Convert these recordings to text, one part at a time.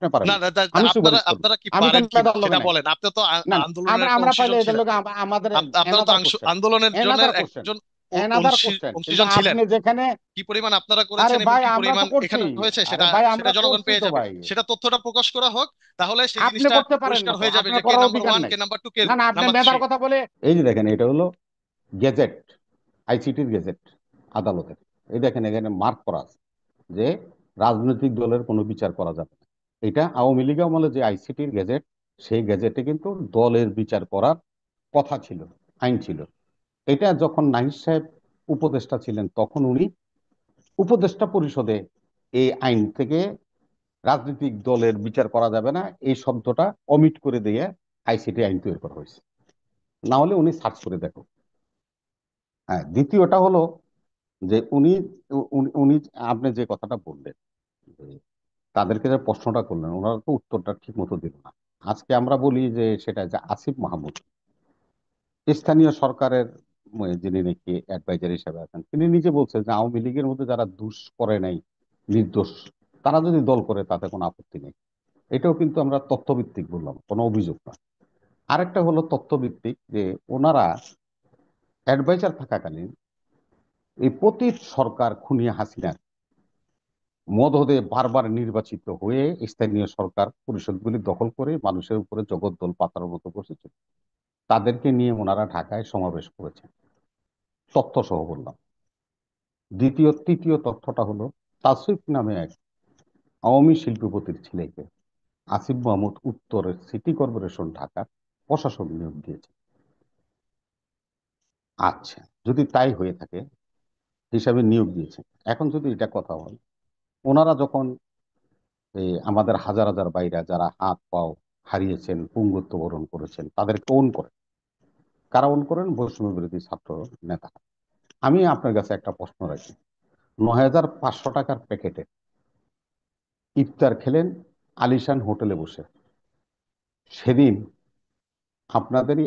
আপনি পারেন না না। না, আমি আপনারা সুপারিশ করব। আপনারা কি আমি পারেন কেন কি মেধার লোভে সেটা নাই? বলেন। আপনি তো না না, আন্দোলনের আমরা একটা আমরা পাইলে অংশীজন এটার ছিলেন। লোক আমাদের আপনারা তো এনাদার কোশ্চেন, আন্দোলনের জন্য এনাদার কোশ্চেন, একজন এনাদার কোশ্চেন। কিন্তু অংশীজন ছিলেন। আপনি যেখানে, কি পরিমাণ আপনারা আরে করেছেন এবং ভাই কি আমরা তো পরিমাণ করছি, এখানে হয়েছে আরে সেটা ভাই সেটা আমরা জনগণ করছি পেয়ে তো যাবে। ভাই। সেটা তথ্যটা প্রকাশ করা হোক, তাহলে সেই আপনি জিনিসটা করতে পারেন পরিষ্কার না তো, হয়ে যাবে যে আপনার কে করার নাম্বার অধিকার ওয়ান, নাই। কে নাম্বার টু, কে না না, আপনি নাম্বার থ্রি। মেধার কথা বলে, এই যে দেখেন এটা হলো গেজেট, আইসিটির গেজেট আদালতের। এই দেখেন এখানে মার্ক করা আছে যে রাজনৈতিক দলের কোনো বিচার করা যাবে না। এটা আওয়ামী লীগ আমলে যে আইসিটির গেজেট, সেই গেজেটে কিন্তু দলের বিচার করার কথা ছিল, আইন ছিল। এটা যখন নাহিদ সাহেব উপদেষ্টা ছিলেন তখন উনি উপদেষ্টা পরিষদে এই আইন থেকে রাজনৈতিক দলের বিচার করা যাবে না এই শব্দটা অমিট করে দিয়ে আইসিটি আইন তৈরি করা হয়েছে। না হলে উনি সার্চ করে দেখো। হ্যাঁ, দ্বিতীয়টা হলো যে উনি উনি উনি আপনি যে কথাটা বললেন, যে তাদেরকে যে প্রশ্নটা করলেন ওনারা তো উত্তরটা ঠিক মতো দিল না। আজকে আমরা বলি যে সেটা যে আসিফ মাহমুদ স্থানীয় সরকারের যিনি নাকি অ্যাডভাইজার হিসেবে আছেন, তিনি নিজে বলছেন যে আওয়ামী লীগের মধ্যে যারা দুষ করে নাই, নির্দোষ, তারা যদি দল করে তাতে কোনো আপত্তি নেই। এটাও কিন্তু আমরা তথ্যভিত্তিক বললাম, কোনো অভিযোগ না। আরেকটা হলো তথ্যভিত্তিক যে ওনারা অ্যাডভাইজার থাকাকালীন এই পতিত সরকার খুনি হাসিনার মদদে বারবার নির্বাচিত হয়ে স্থানীয় সরকার পরিষদগুলি দখল করে মানুষের উপরে জগদ্দল পাতার মতো বসেছে। তাদেরকে নিয়ে ওনারা ঢাকায় সমাবেশ করেছেন, তথ্য সহ বললাম। তৃতীয় তথ্যটা হলো তাসিফ নামে এক আওয়ামী শিল্পপতির ছেলেকে আসিফ মাহমুদ উত্তরের সিটি কর্পোরেশন ঢাকার প্রশাসক নিয়োগ দিয়েছে। আচ্ছা, যদি তাই হয়ে থাকে, হিসাবে নিয়োগ দিয়েছে, এখন যদি এটা কথা হয়, ওনারা যখন এই আমাদের হাজার হাজার বাইরা যারা হাত পাও হারিয়েছেন, পুঙ্গত্ব বরণ করেছেন, তাদেরকে ওন করেন, কারা ওন করেন? বৈষম্য বিরোধী ছাত্র নেতা। আমি আপনার কাছে একটা প্রশ্ন রাখি, ৯,৫০০ টাকার প্যাকেটে ইফতার খেলেন আলিশান হোটেলে বসে, সেদিন আপনাদেরই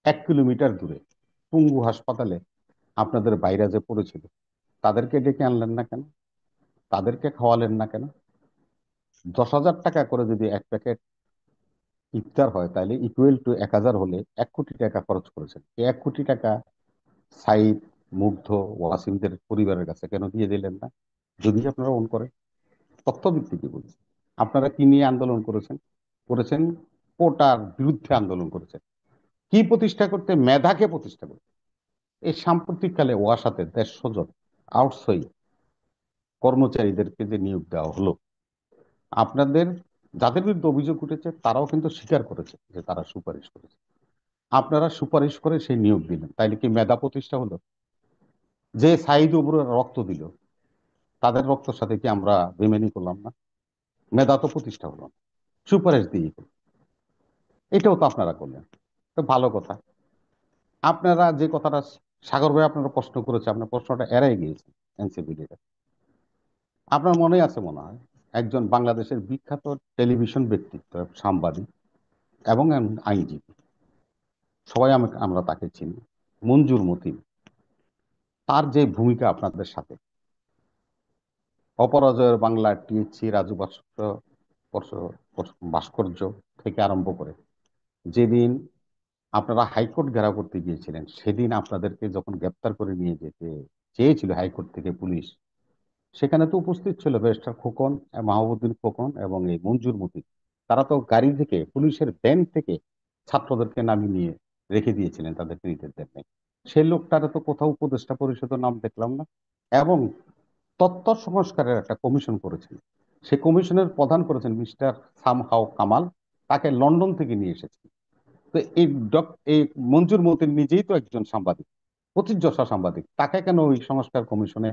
১ কিলোমিটার দূরে পঙ্গু হাসপাতালে আপনাদের বাইরা যে পড়েছিল, তাদেরকে ডেকে আনলেন না কেন? তাদেরকে খাওয়ালেন না কেন? ১০,০০০ টাকা করে যদি এক প্যাকেট ইফতার হয়, তাহলে ইকুয়াল টু ১,০০০ হলে ১ কোটি টাকা খরচ করেছেন। এই ১ কোটি টাকা সাইদ, মুগ্ধ, ওয়াসিমদের পরিবারের কাছে কেন দিয়ে দিলেন না? যদি আপনারা অন করেন, তথ্যভিত্তিকই বলছি। আপনারা কি নিয়ে আন্দোলন করেছেন? করেছেন কোটার বিরুদ্ধে আন্দোলন করেছেন। কি প্রতিষ্ঠা করতে? মেধাকে প্রতিষ্ঠা করতে। এই সাম্প্রতিককালে ওয়াসাতে ১৫০ জন আউটসোর্সিং কর্মচারীদেরকে যে নিয়োগ দেওয়া হলো, আপনাদের যাদের বিরুদ্ধে অভিযোগ উঠেছে তারাও কিন্তু স্বীকার করেছে যে তারা সুপারিশ করেছে। আপনারা সুপারিশ করে সেই নিয়োগ দিলেন, তাইলে কি মেধা প্রতিষ্ঠা হলো? যে সাইদ উপরে রক্ত দিল, তাদের রক্তের সাথে কি আমরা বেমেনি করলাম না? মেধা তো প্রতিষ্ঠা হলো না, সুপারিশ দিয়ে হলো। এটাও তো আপনারা করলেন। তো ভালো কথা। আপনারা যে কথাটা সাগর ভাই আপনারা প্রশ্ন করেছে, আপনার প্রশ্নটা এড়াই গিয়েছে। এনসিপিডিটা আপনার মনে আছে মনে হয়, একজন বাংলাদেশের বিখ্যাত টেলিভিশন ব্যক্তিত্ব, সাংবাদিক এবং আইনজীবী, সবাই আমরা তাকে চিনি, মঞ্জুর মতিন। তার যে ভূমিকা আপনাদের সাথে, অপরাজয়ের বাংলা, টিএসসি, রাজু ভাস্কর্য থেকে আরম্ভ করে, যেদিন আপনারা হাইকোর্ট ঘেরাও করতে গিয়েছিলেন, সেদিন আপনাদেরকে যখন গ্রেপ্তার করে নিয়ে যেতে চেয়েছিল হাইকোর্ট থেকে পুলিশ, সেখানে তো উপস্থিত ছিল ব্যারিস্টার খোকন, মাহবুদ্দিন খোকন এবং এই মঞ্জুর মতিন। তারা তো গাড়ি থেকে, পুলিশের ভ্যান থেকে ছাত্রদেরকে নামিয়ে নিয়ে রেখে দিয়েছিলেন, তাদেরকে নিতে দেন নাই। সেই লোকটারে তো কোথাও উপদেষ্টা পরিষদের নাম দেখলাম না। এবং তথ্য সংস্কারের একটা কমিশন করেছেন, সেই কমিশনের প্রধান করেছেন মিস্টার সামহাও কামাল, তাকে লন্ডন থেকে নিয়ে এসেছেন। তো এই মঞ্জুর মতিন নিজেই তো একজন সাংবাদিক, প্রথিতযশা সাংবাদিক, তাকে কেন ওই সংস্কার কমিশনে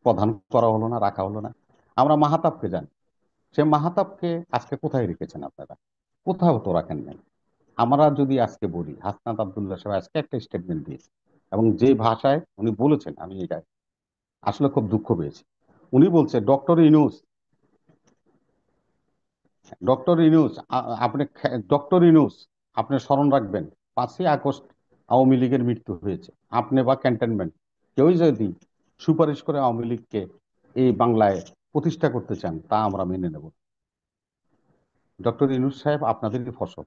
প্রধান করা হলো না, রাখা হলো না? আমরা মাহাতাবকে জানি, সে মাহাতাবকে আজকে কোথায় রেখেছেন আপনারা? কোথাও তো রাখেন নাই। আমরা যদি আজকে বলি, হাসনাত আবদুল্লাহ সাহেব আজকে একটা স্টেটমেন্ট দিয়েছে, এবং যে ভাষায় উনি বলেছেন, আমি এটা আসলে খুব দুঃখ পেয়েছি। উনি বলছে ডক্টর ইনুস, ডক্টর ইনুস, আপনি ডক্টর ইনুস, আপনি স্মরণ রাখবেন 5ই আগস্ট আওয়ামী লীগের মৃত্যু হয়েছে। আপনি বা ক্যান্টনমেন্ট কেউই যদি সুপারিশ করে আওয়ামী লীগকে এই বাংলায় প্রতিষ্ঠা করতে চান, তা আমরা মেনে নেব। ডক্টর ইউনূস সাহেব আপনাদেরই ফসল।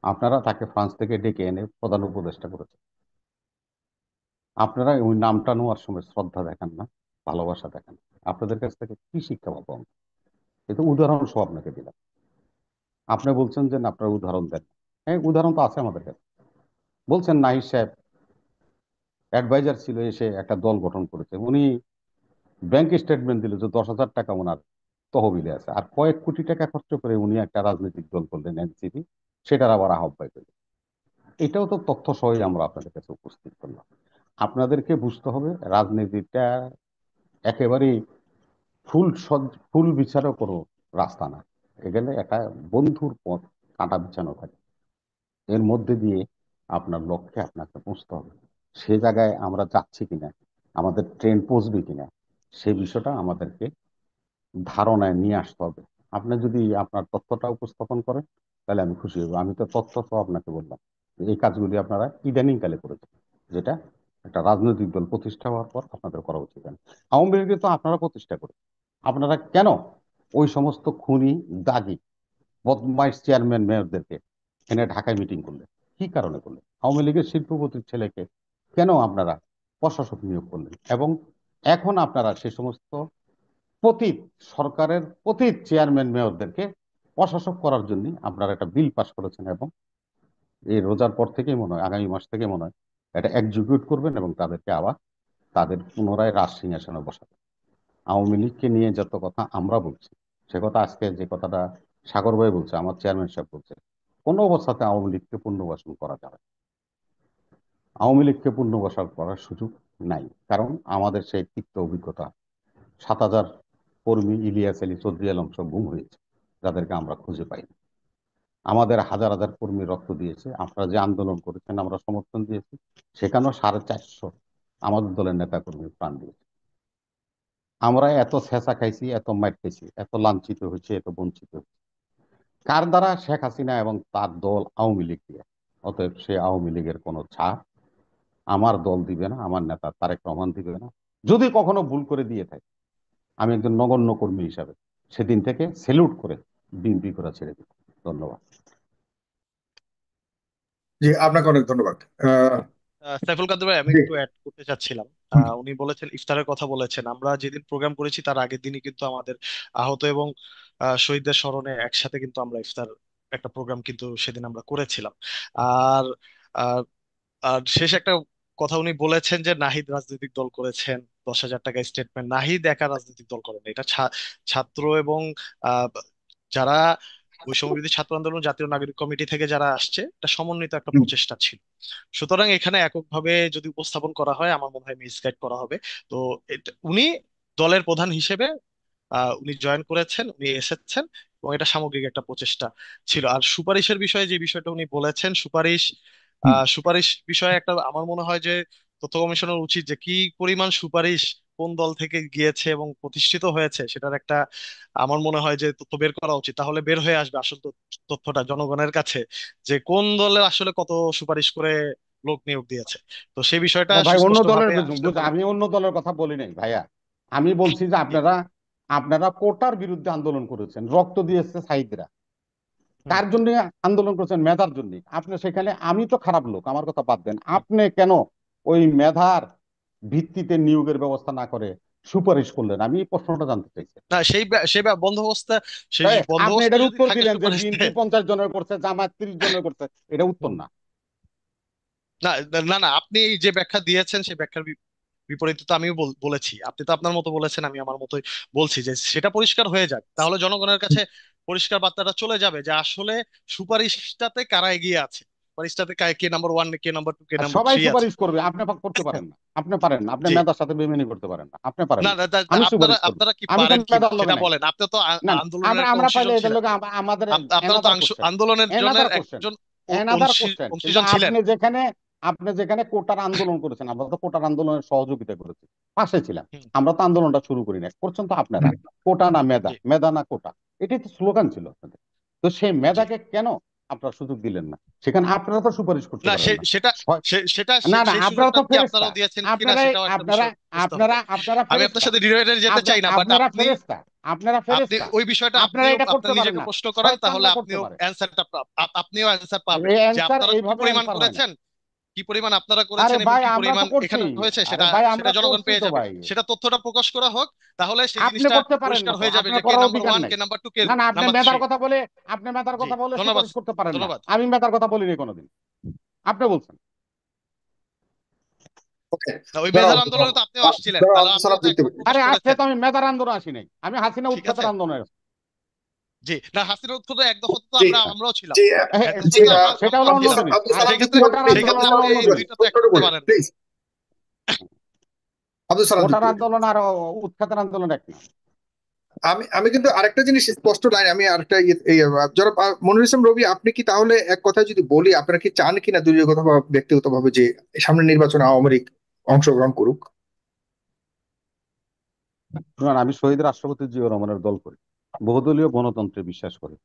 আপনারা তাকে ফ্রান্স থেকে ডেকে এনে প্রধান উপদেষ্টা করেছেন। আপনারা ওই নামটা নেওয়ার সময় শ্রদ্ধা দেখান না, ভালোবাসা দেখান। আপনাদের কাছ থেকে কি শিক্ষা পাবো আমরা? এটা উদাহরণ সহ আপনাকে দিলাম। আপনি বলছেন যে না, আপনার উদাহরণ দেন। হ্যাঁ, উদাহরণ তো আছে আমাদের কাছে। বলছেন নাহিদ সাহেব অ্যাডভাইজার ছিল, এসে একটা দল গঠন করেছে। উনি ব্যাংক স্টেটমেন্ট দিল যে 10,000 টাকা ওনার তহবিলে আছে, আর কয়েক কোটি টাকা খরচ করে উনি একটা রাজনৈতিক দল করলেন এনসিপি, সেটার আবার আহ্বায়ক হলেন। এটাও তো তথ্য সহই আমরা আপনাদের কাছে উপস্থিত করলাম। আপনাদেরকে বুঝতে হবে রাজনীতিটা একেবারেই ফুল বিচারও কোনো রাস্তা না। এখানে একটা বন্ধুর পথ কাঁটা বিছানো থাকে, এর মধ্যে দিয়ে আপনার লক্ষ্যে আপনাকে পৌঁছতে হবে। সে জায়গায় আমরা যাচ্ছি কিনা, আমাদের ট্রেন পৌঁছবে কিনা, সে বিষয়টা আমাদেরকে ধারণায় নিয়ে আসতে হবে। আপনি যদি আপনার তথ্যটা উপস্থাপন করেন, তাহলে আমি খুশি হব। আমি তো তথ্য সহ আপনাকে বললাম যে এই কাজগুলি আপনারা ইদানিং কালে করেছেন, যেটা একটা রাজনৈতিক দল প্রতিষ্ঠা হওয়ার পর আপনাদের করা উচিত না। আওয়ামী লীগকে তো আপনারা প্রতিষ্ঠা করে, আপনারা কেন ওই সমস্ত খুনি, দাগী, বদমাইশ চেয়ারম্যান মেয়রদেরকে এনে ঢাকায় মিটিং করলেন? কি কারণে করলেন? আওয়ামী লীগের শিল্পপতির ছেলেকে কেন আপনারা প্রশাসক নিয়োগ করলেন? এবং এখন আপনারা সে সমস্ত পতিত, সরকারের পতিত চেয়ারম্যান মেয়রদেরকে প্রশাসক করার জন্য আপনারা একটা বিল পাস করেছেন, এবং এই রোজার পর থেকেই মনে হয়, আগামী মাস থেকে মনে হয় এটা এক্সিকিউট করবেন, এবং তাদেরকে আবার তাদের পুনরায় রাজ সিংহাসনে বসাবেন। আওয়ামী লীগকে নিয়ে যত কথা আমরা বলছি, সে কথা আজকে যে কথাটা সাগর ভাই বলছে, আমার চেয়ারম্যান সাহেব বলছে, কোনো অবস্থাতে আওয়ামী লীগকে পুনর্বাসন করা যাবে না। আওয়ামী লীগকে পুনর্বাসন করার সুযোগ নাই, কারণ আমাদের সেই তিক্ত অভিজ্ঞতা। 7,000 কর্মী, ইলিয়াস আলী, চৌধুরী আলম সব গুম হয়েছে, যাদেরকে আমরা খুঁজে পাই না। আমাদের হাজার হাজার কর্মী রক্ত দিয়েছে, আপনারা যে আন্দোলন করেছেন আমরা সমর্থন দিয়েছি, সেখানেও 450 আমাদের দলের নেতা কর্মী প্রাণ দিয়েছে। আমরা এত ছেঁচা খাইছি, এত মাইর খাইছি, এত লাঞ্ছিত হয়েছে, এত বঞ্চিত হয়েছে কার দ্বারা? শেখ হাসিনা এবং তার দল আওয়ামী লীগ দিয়ে। অতএব সে আওয়ামী লীগের কোনো ছাড় আমার দল দিবে না, আমার নেতা তারেক রহমান দিবে না। যদি কখনো ভুল করে দিয়ে থাকে, আমি একজন নগণ্য কর্মী হিসাবে সেদিন থেকে সেলুট করে বিএনপি করা ছেড়ে দিব। ধন্যবাদ। জি, আপনাকে অনেক ধন্যবাদ। আহ, সাইফুল কাদের ভাই, আমি জি। একটু অ্যাড করতে চাচ্ছিলাম। উনি বলেছেন ইফতারের কথা বলেছেন, আমরা যেদিন প্রোগ্রাম করেছি তার আগের দিনই কিন্তু আমাদের আহত এবং শহীদদের স্মরণে একসাথে কিন্তু আমরা ইফতার একটা প্রোগ্রাম কিন্তু সেদিন আমরা করেছিলাম। আর আর আর শেষ একটা কথা উনি বলেছেন যে নাহিদ রাজনৈতিক দল করেছেন, 10,000 টাকা স্টেটমেন্ট। নাহিদ একা রাজনৈতিক দল করেন, এটা ছাত্র এবং আহ, যারা বৈষম্য বিরোধী ছাত্র আন্দোলন জাতীয় নাগরিক কমিটি থেকে যারা আসছে, এটা সমন্বিত একটা হুম। প্রচেষ্টা ছিল। সুতরাং এখানে এককভাবে যদি উপস্থাপন করা হয় আমার মনে হয় মিসগাইড করা হবে। তো উনি দলের প্রধান হিসেবে উনি জয়েন করেছেন, উনি এসেছেন, এবং এটা সামগ্রিক একটা প্রচেষ্টা ছিল। আর সুপারিশের বিষয়ে যে বিষয়টা উনি বলেছেন, হুম। সুপারিশ বিষয়ে একটা আমার মনে হয় যে তথ্য কমিশনের উচিত যে কি পরিমাণ সুপারিশ কোন দল থেকে গিয়েছে এবং প্রতিষ্ঠিত হয়েছে সেটার একটা আমার মনে হয় যে তথ্য বের করা উচিত। তাহলে বের হয়ে আসবে আসল তথ্যটা জনগণের কাছে, যে কোন দলে আসলে কত সুপারিশ করে লোক নিয়োগ দিয়েছে। তো সেই বিষয়টা ভাই, অন্য সুস্পষ্ট দলের ভাবে আসলে ভালো। আমি অন্য দলের কথা বলি নাই ভাইয়া। আমি বলছি যে আপনারা আপনারা কোটার বিরুদ্ধে আন্দোলন করেছেন, রক্ত দিয়েছে সাইদরা। হুম। কার জন্য আন্দোলন করেছেন? মেধার জন্য। আপনি সেখানে, আমি তো খারাপ লোক, আমার কথা বাদ দেন, হুম। আপনি কেন ওই মেধার ভিত্তিতে নিয়োগের ব্যবস্থা না করে সুপারিশ করলেন? আমি এই প্রশ্নটা জানতে চাইছি। না, সেই বন্দোবস্ত, সেই তাই আপনি বন্দোবস্ত এটার যদি উত্তর থাকে দিলেন যে সুপারিশ বিএনপি দেয়। 50 জনের করছে, জামায়াত 30 জনের করছে। এটা উত্তর হুম। না। না, না, না, আপনি এই যে ব্যাখ্যা দিয়েছেন সেই ব্যাখ্যার বিপরীতে তো আমিও বলেছি। আপনি তো আপনার মতো বলেছেন, আমি আমার মতোই বলছি, যে সেটা পরিষ্কার হয়ে যাক, তাহলে জনগণের কাছে পরিষ্কার বার্তাটা চলে যাবে যে আসলে সুপারিশটাতে কারা এগিয়ে আছে, সুপারিশটাতে কে নাম্বার ওয়ান, কে নাম্বার টু, কে আর নাম্বার সবাই থ্রি আছে। সুপারিশ করবে, আপনি করতে পারেন না। আপনি পারেন না, আপনি জি। মেধার সাথে বেইমানি করতে পারেন না, আপনি পারেন না, না। না, আমি আপনারা সুপারিশ করবো। আপনারা কি আমি তো পারেন কিনা মেধার লোভে সেটা নাই। বলেন। আপনি তো না, আন্দোলনের আমরা একটা আমরা পাইলে অংশীজন এদের ছিলেন। লোক আমাদের আপনারা তো এনাদার কোশ্চেন, আন্দোলনের জনের এনাদার কোশ্চেন, একজন এনাদার কোশ্চেন। কিন্তু অংশীজন ছিলেন। আপনি যেখানে কোটার আন্দোলন করেছেন, আমরা তো কোটার আন্দোলনের সহযোগিতা করেছি, পাশে ছিলাম। হুম। আমরা তো আন্দোলনটা শুরু করি না, করছেন তো আপনারা। কোটা না মেধা, জি। মেধা না কোটা, এটাই তো স্লোগান ছিল আপনাদের। তো সেই জি। মেধাকে কেন আপনারা সুযোগ দিলেন না, সেখানে আপনারা তো সুপারিশ করতে না পারেন না। সেটা না না, সেই আপনারা সুযোগটা তো কি ফেরেশতা, আপনারাও দিয়েছেন কিনা আপনারাই সেটাও একটা আপনারা বিষয় বুঝতে আপনারা হবে। আপনারা আমি আপনার ফেরেশতা, সাথে ডিবেটে যেতে চাই না, বাট আপনারা আপনি ফেরেশতা, আপনারা আপনি ফেরেশতা, ওই বিষয়টা আপনারা এটা আপনার করতে পারেন নিজেকে না। প্রশ্ন করেন, তাহলে শয়তানরা করতে আপনিও পারে, অ্যান্সারটা আপনিও অ্যান্সার পাবেন এই যে অ্যান্সার আপনারা কি এইভাবে পরিমাণ অ্যান্সার হয় না। করেছেন, কি পরিমাণ আপনারা আরে করেছেন এবং ভাই কি আমরা তো পরিমাণ করছি, এখানে হয়েছে আরে সেটা ভাই সেটা আমরা জনগণ করছি পেয়ে তো যাবে। ভাই। সেটা তথ্যটা প্রকাশ করা হোক, তাহলে সেই আপনি জিনিসটা করতে পারেন পরিষ্কার না তো, হয়ে যাবে যে আপনার কে করার নাম্বার অধিকার ওয়ান, নাই। কে নাম্বার টু, কে না না, আপনি নাম্বার মেধার থ্রি। কথা বলে, আপনি মেধার জি, কথা বলে ধন্যবাদ, সুপারিশ করতে পারেন না। ধন্যবাদ। আমি মেধার কথা বলিনি কোনোদিন, আপনি বলছেন। ওকে, না, ওই দাঁড়াও মেধার আন্দোলনে তো আপনিও আসছিলেন, দাঁড়াও, তাহলে আব্দুল আপনিও সালাম তো যুক্ত একমত হবে। প্রকাশ আরে আজকে করেছেন। তো আমি মেধার আন্দোলন আসি নাই, আমি হাসিনা ঠিক আছে। উৎখাতের আন্দোলনে আছি। জি, না হাসিনা উৎখাত এক দফা তো জি আমরাও ছিলাম। জি এট দ্য জি সেম টাইম সেটা হলো আমরাও অন্য ছিলাম। জিনিস, আব্দুল আর সালাম এই যুক্ত হন, কোটার প্লিজ। সেই আব্দুল আন্দোলন ক্ষেত্রে হলো সালাম আপনি অন্য এই যুক্ত হন, জিনিস। দুইটা তো এক প্রশ্নটা করতে করেন পারেন না। প্লিজ। আব্দুল সালাম কোটার যুক্ত হন। আন্দোলন আর উৎখাতের আন্দোলন এক না। আমি আমি কিন্তু আরেকটা জিনিস স্পষ্ট লাইন, আমি আরেকটা যারা মনিরুল ইসলাম রবি, আপনি কি তাহলে এক কথায় যদি বলি, আপনারা কি চান কিনা দলীয়গত বা ব্যক্তিগত ভাবে যে সামনে নির্বাচনে আওয়ামী লীগ অংশগ্রহণ করুক? শুনুন, আমি শহীদ রাষ্ট্রপতি জিয়াউর রহমানের দল করি, বহুদলীয় গণতন্ত্রে বিশ্বাস করি।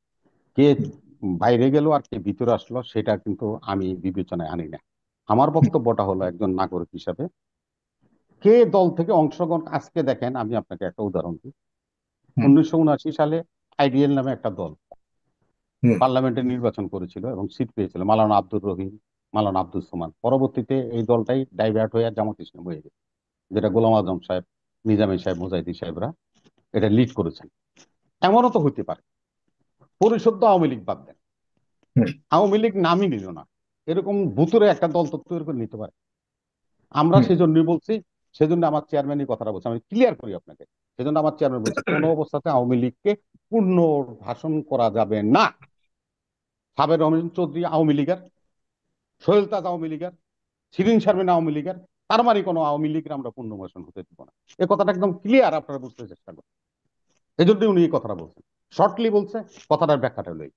কে বাইরে গেল আর কে ভিতরে আসলো সেটা কিন্তু আমি বিবেচনায় আনি না। আমার বক্তব্যটা হলো একজন নাগরিক হিসাবে, কে দল থেকে অংশগ্রহণ। আজকে দেখেন, আমি আপনাকে একটা উদাহরণ দিই। হুম 1979 সালে আইডিএল নামে একটা দল হুম পার্লামেন্টে নির্বাচন করেছিল এবং সিট পেয়েছিল, মাওলানা আব্দুর রহিম, মাওলানা আব্দুল সোমান। পরবর্তীতে এই দলটাই ডাইভার্ট হয়ে জামাত ইসলাম হয়ে গেছে, যেটা গোলাম আজম সাহেব, নিজামী সাহেব, মুজাহিদি সাহেবরা এটা লিড করেছেন। এমনও তো হইতে পারে পরিশুদ্ধ আওয়ামী লীগ বাদ দেন, হুম আওয়ামী লীগ নামই নিল না, এরকম ভুতুরে একটা দল তো তৈরি করে নিতে পারে। আমরা হুম সেই জন্যই বলছি, সেজন্য আমার চেয়ারম্যানই কথাটা বলছি, আমি ক্লিয়ার করি আপনাকে। সেজন্য আমার চেয়ারম্যান বলছে কোনো অবস্থাতে আওয়ামী লীগকে পূর্ণ ভাষণ করা যাবে না। সাবের রহমান চৌধুরী আওয়ামী লীগের, সোহেল তাজ আওয়ামী লীগের, শিরিন শারমিন আওয়ামী লীগের, তার মানে কোনো আওয়ামী লীগের আমরা পূর্ণবাসন হতে দিব না। এই কথাটা একদম ক্লিয়ার, আপনারা বুঝতে চেষ্টা করেন। এই জন্যই উনি এই কথাটা বলছেন, শর্টলি বলছে, কথাটার ব্যাখ্যাটা হলো এই।